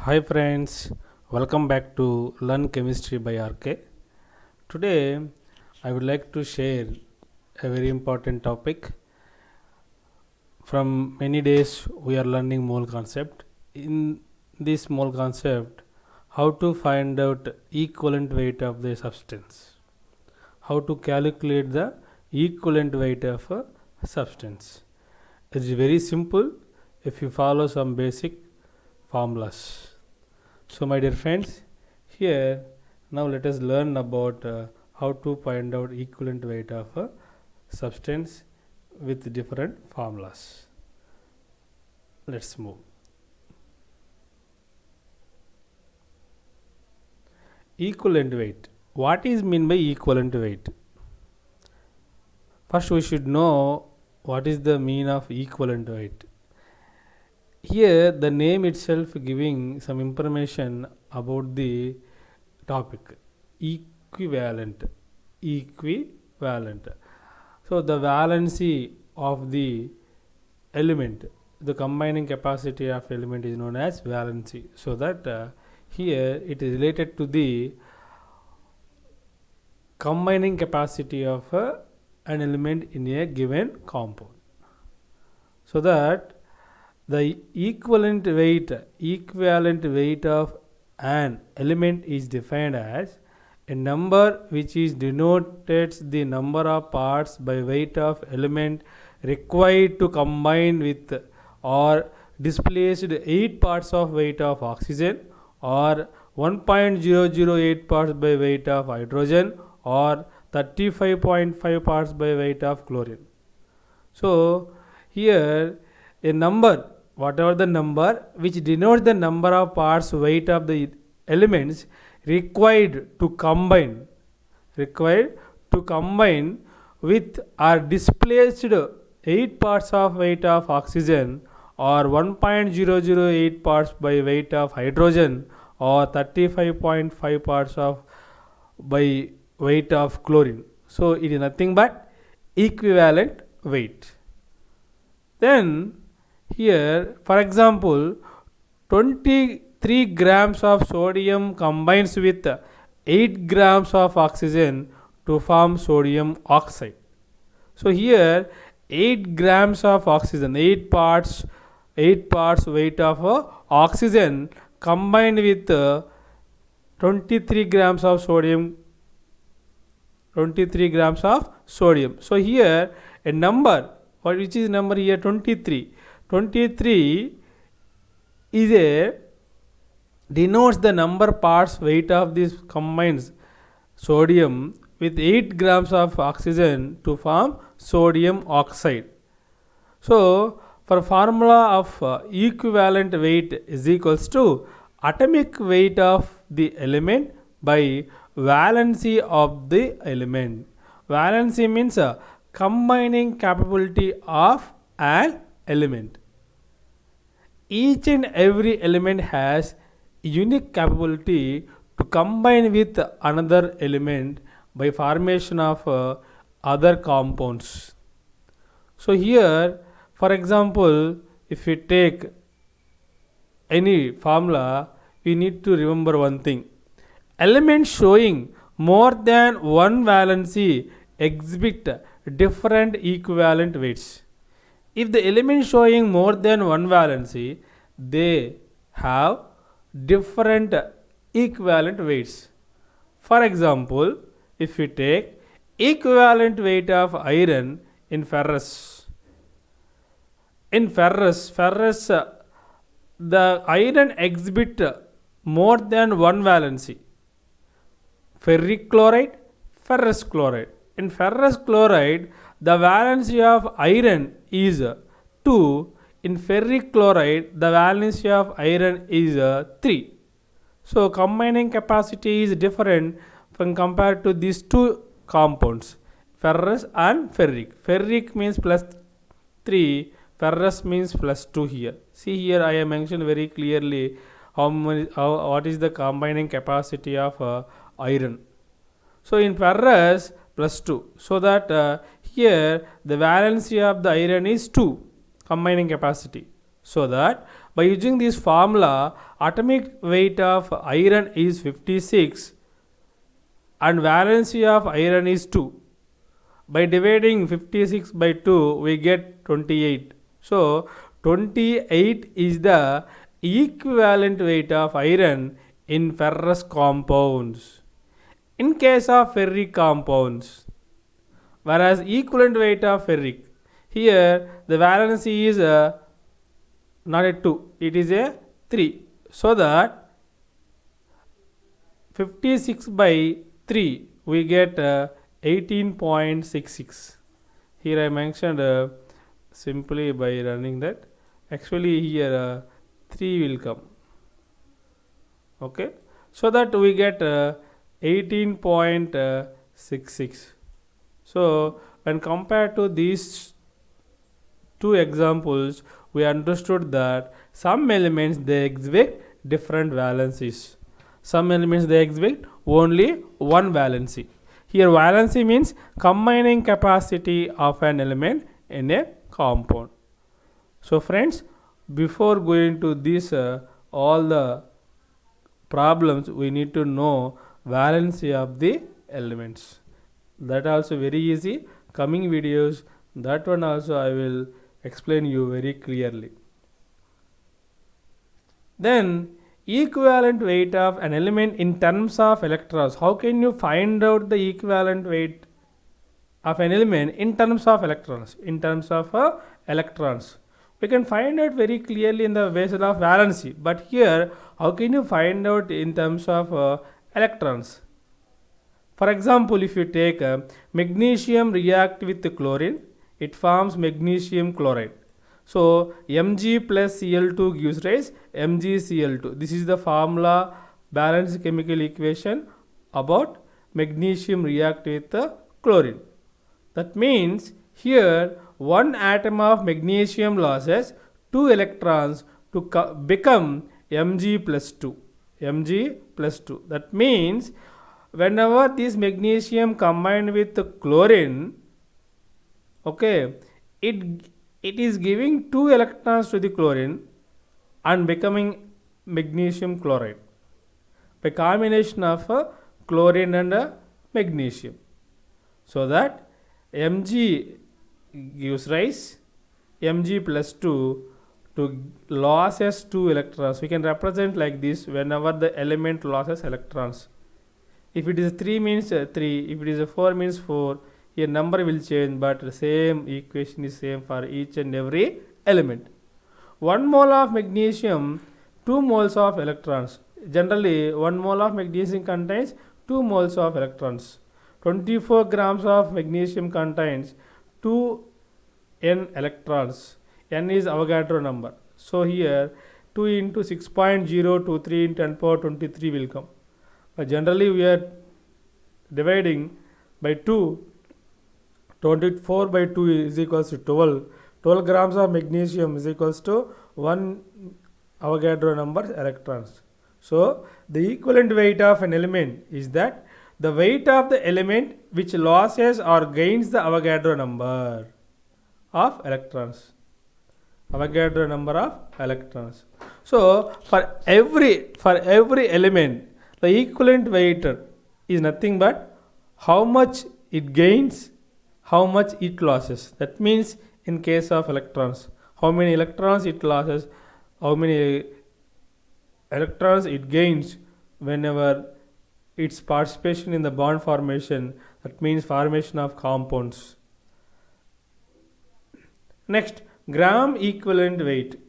Hi friends, welcome back to Learn Chemistry by RK. Today I would like to share a very important topic. From many days we are learning mole concept. In this mole concept, how to find out equivalent weight of the substance. How to calculate the equivalent weight of a substance. It is very simple if you follow some basic formulas. So my dear friends, here now let us learn about how to find out equivalent weight of a substance with different formulas. Let's move. Equivalent weight. What is mean by equivalent weight? First we should know what is the mean of equivalent weight. Here the name itself giving some information about the topic. Equivalent. So the valency of the element, the combining capacity of element is known as valency. So that here it is related to the combining capacity of an element in a given compound. So that the equivalent weight of an element is defined as a number which is denotes the number of parts by weight of element required to combine with or displaced 8 parts of weight of oxygen or 1.008 parts by weight of hydrogen or 35.5 parts by weight of chlorine. So here a number, whatever the number which denotes the number of parts weight of the elements required to combine with or displaced 8 parts of weight of oxygen or 1.008 parts by weight of hydrogen or 35.5 parts of by weight of chlorine. So it is nothing but equivalent weight. Then here, for example, 23 grams of sodium combines with 8 grams of oxygen to form sodium oxide. So here 8 grams of oxygen, 8 parts weight of oxygen combined with 23 grams of sodium. So here a number, which is number here 23. 23 is a denotes the number parts weight of this combines sodium with 8 grams of oxygen to form sodium oxide. So for formula of equivalent weight is equals to atomic weight of the element by valency of the element. Valency means combining capability of an element. Each and every element has unique capability to combine with another element by formation of other compounds. So here, for example, if we take any formula, we need to remember one thing. Elements showing more than one valency exhibit different equivalent weights. If the element showing more than one valency, they have different equivalent weights. For example, if we take equivalent weight of iron in ferrous. In ferrous, the iron exhibit more than one valency. Ferric chloride, ferrous chloride. In ferrous chloride, the valency of iron is 2. In ferric chloride, the valency of iron is 3. So combining capacity is different when compared to these two compounds, ferrous and ferric. Ferric means plus 3, ferrous means plus 2 here. See here I have mentioned very clearly what is the combining capacity of iron. So in ferrous plus 2. So that here the valency of the iron is 2, combining capacity. So that by using this formula, atomic weight of iron is 56 and valency of iron is 2. By dividing 56 by 2, we get 28. So 28 is the equivalent weight of iron in ferrous compounds. In case of ferric compounds, whereas equivalent weight of ferric, here the valency is not a 2, it is a 3. So that 56 by 3, we get 18.66. Here I mentioned simply by running that. Actually here 3 will come. Okay. So that we get 18.66. So when compared to these two examples, we understood that some elements they exhibit different valencies. Some elements they exhibit only one valency. Here valency means combining capacity of an element in a compound. So friends, before going to this all the problems, we need to know valency of the elements. That also very easy. Coming videos, that one also I will explain you very clearly. Then equivalent weight of an element in terms of electrons. How can you find out the equivalent weight of an element in terms of electrons? In terms of electrons, we can find out very clearly in the basis of valency. But here, how can you find out in terms of electrons? For example, if you take magnesium react with chlorine, it forms magnesium chloride. So Mg plus Cl2 gives rise MgCl2. This is the formula balanced chemical equation about magnesium react with chlorine. That means here one atom of magnesium loses 2 electrons to become Mg plus 2. Mg plus 2. That means whenever this magnesium combined with chlorine, okay, it is giving 2 electrons to the chlorine and becoming magnesium chloride by combination of chlorine and magnesium. So that Mg gives rise Mg plus 2 to losses 2 electrons. We can represent like this whenever the element loses electrons. If it is 3 means 3, if it is 4 means 4. Here number will change, but the same equation is same for each and every element. 1 mole of magnesium, 2 moles of electrons. Generally 1 mole of magnesium contains 2 moles of electrons. 24 grams of magnesium contains 2 n electrons. N is Avogadro number. So here 2 into 6.023 into 10 power 23 will come. But generally we are dividing by 2. 24 by 2 is equals to 12. 12 grams of magnesium is equals to 1 Avogadro number electrons. So the equivalent weight of an element is that the weight of the element which loses or gains the Avogadro number of electrons. Avogadro number of electrons. So for every element, the equivalent weight is nothing but how much it gains, how much it loses. That means in case of electrons, how many electrons it loses, how many electrons it gains whenever its participation in the bond formation, that means formation of compounds. Next, gram equivalent weight.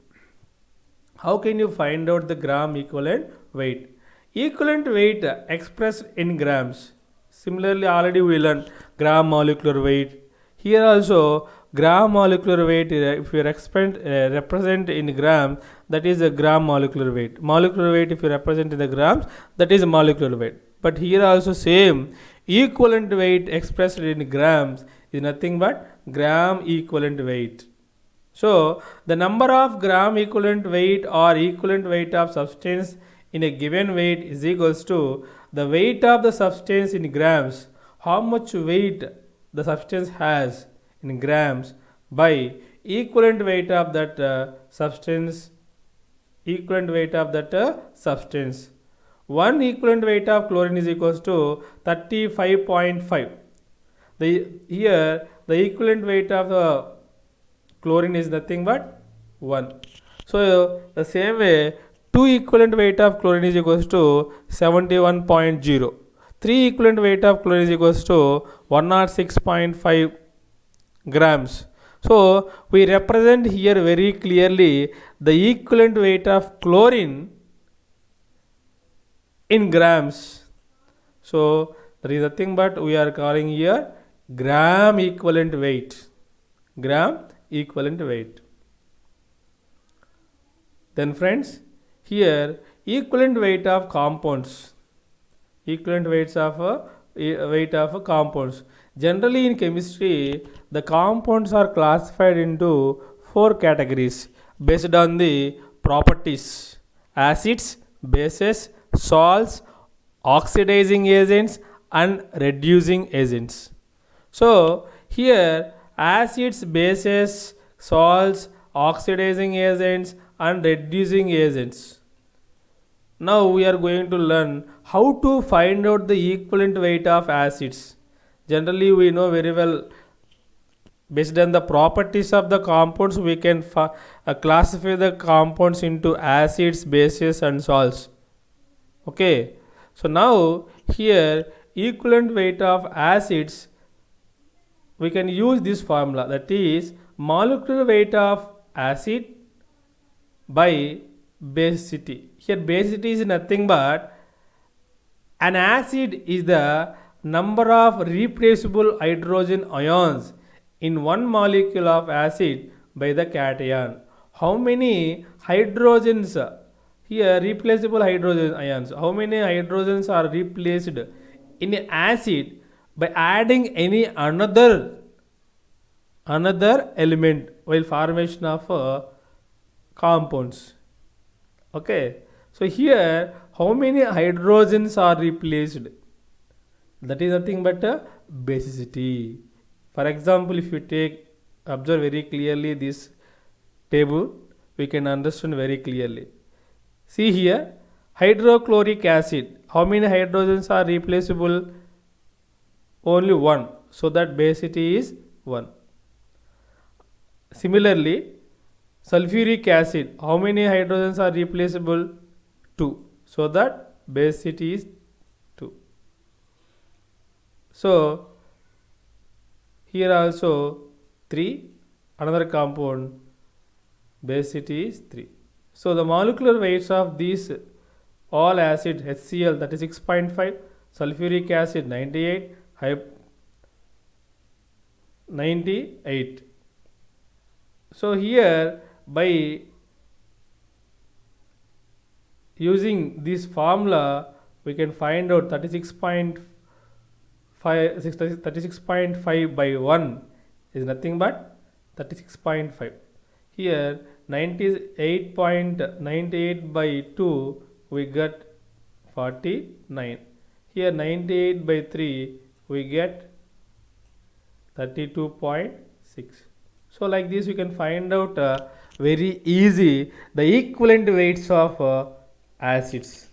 How can you find out the gram equivalent weight? Equivalent weight expressed in grams. Similarly, already we learned gram molecular weight. Here also gram molecular weight, if you represent in grams, that is a gram molecular weight. Molecular weight, if you represent in the grams, that is a molecular weight. But here also same equivalent weight expressed in grams is nothing but gram equivalent weight. So the number of gram equivalent weight or equivalent weight of substance in a given weight is equals to the weight of the substance in grams, how much weight the substance has in grams, by equivalent weight of that substance. One equivalent weight of chlorine is equals to 35.5. Here the equivalent weight of the chlorine is nothing but 1. So the same way 2 equivalent weight of chlorine is equals to 71.0. 3 equivalent weight of chlorine is equals to 106.5 grams. So we represent here very clearly the equivalent weight of chlorine in grams. So there is nothing but we are calling here gram equivalent weight. Then friends, here equivalent weight of compounds. Weight of compounds. Generally in chemistry, the compounds are classified into 4 categories based on the properties: acids, bases, salts, oxidizing agents and reducing agents. So here acids, bases, salts, oxidizing agents and reducing agents. Now we are going to learn how to find out the equivalent weight of acids. Generally we know very well, based on the properties of the compounds we can classify the compounds into acids, bases and salts. Okay, so now here equivalent weight of acids, we can use this formula, that is molecular weight of acid by basicity. Here basicity is nothing but an acid is the number of replaceable hydrogen ions in one molecule of acid by the cation. How many hydrogens, here replaceable hydrogen ions, how many hydrogens are replaced in acid by adding any another element while formation of compounds. Okay, so here how many hydrogens are replaced? That is nothing but basicity. For example, if you observe very clearly this table, we can understand very clearly. See here, hydrochloric acid, how many hydrogens are replaceable? Only 1, so that basicity is 1. Similarly, sulfuric acid, how many hydrogens are replaceable? 2, so that basicity is 2. So here also 3, another compound, basicity is 3. So the molecular weights of these all acid, HCl, that is 6.5, sulfuric acid 98, 98. So here by using this formula we can find out 36.5 by 1 is nothing but 36.5. Here 98.98 by 2 we get 49. Here 98 by 3 we get 32.6. So like this you can find out very easy the equivalent weights of acids.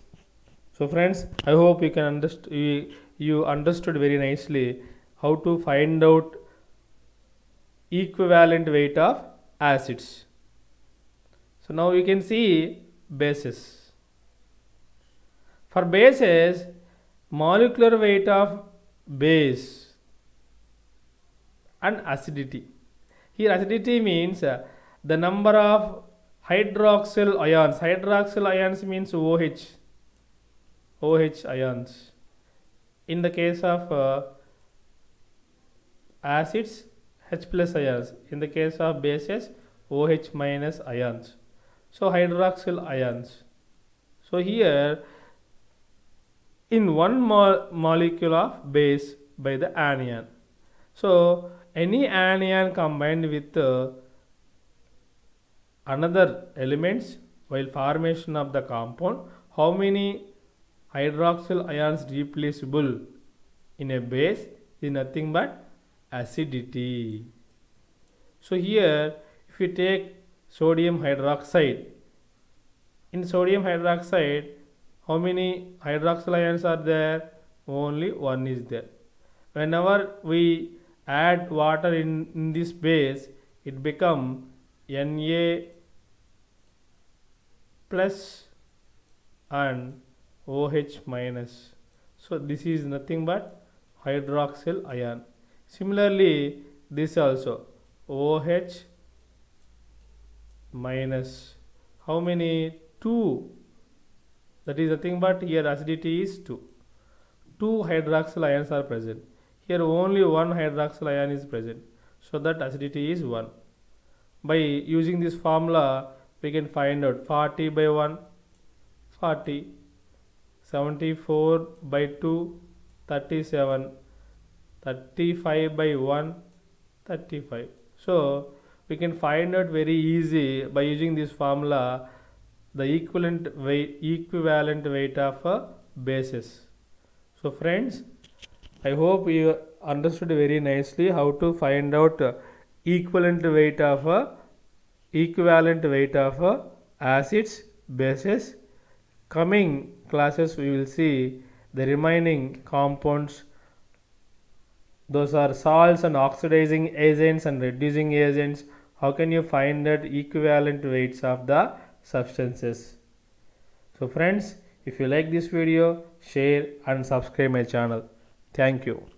So friends, I hope you can you understood very nicely how to find out equivalent weight of acids. So now we can see bases. For bases, molecular weight of base and acidity. Here acidity means the number of hydroxyl ions. Hydroxyl ions means OH ions. In the case of acids, H plus ions. In the case of bases, OH minus ions. So hydroxyl ions. So here in one molecule of base by the anion. So any anion combined with another elements while formation of the compound, how many hydroxyl ions replaceable in a base is nothing but acidity. So here If you take sodium hydroxide, in sodium hydroxide, how many hydroxyl ions are there? Only one is there. Whenever we add water in this base, it become Na plus and OH minus. So this is nothing but hydroxyl ion. Similarly, this also OH minus. How many? 2. That is nothing but here acidity is 2. 2 hydroxyl ions are present. Here only one hydroxyl ion is present. So that acidity is 1. By using this formula, we can find out 40 by 1, 40, 74 by 2, 37, 35 by 1, 35. So we can find out very easy by using this formula the equivalent weight of bases. So friends, I hope you understood very nicely how to find out equivalent weight of acids, bases. Coming classes we will see the remaining compounds. Those are salts and oxidizing agents and reducing agents. How can you find that equivalent weights of the substances? So friends, if you like this video, share and subscribe my channel. Thank you.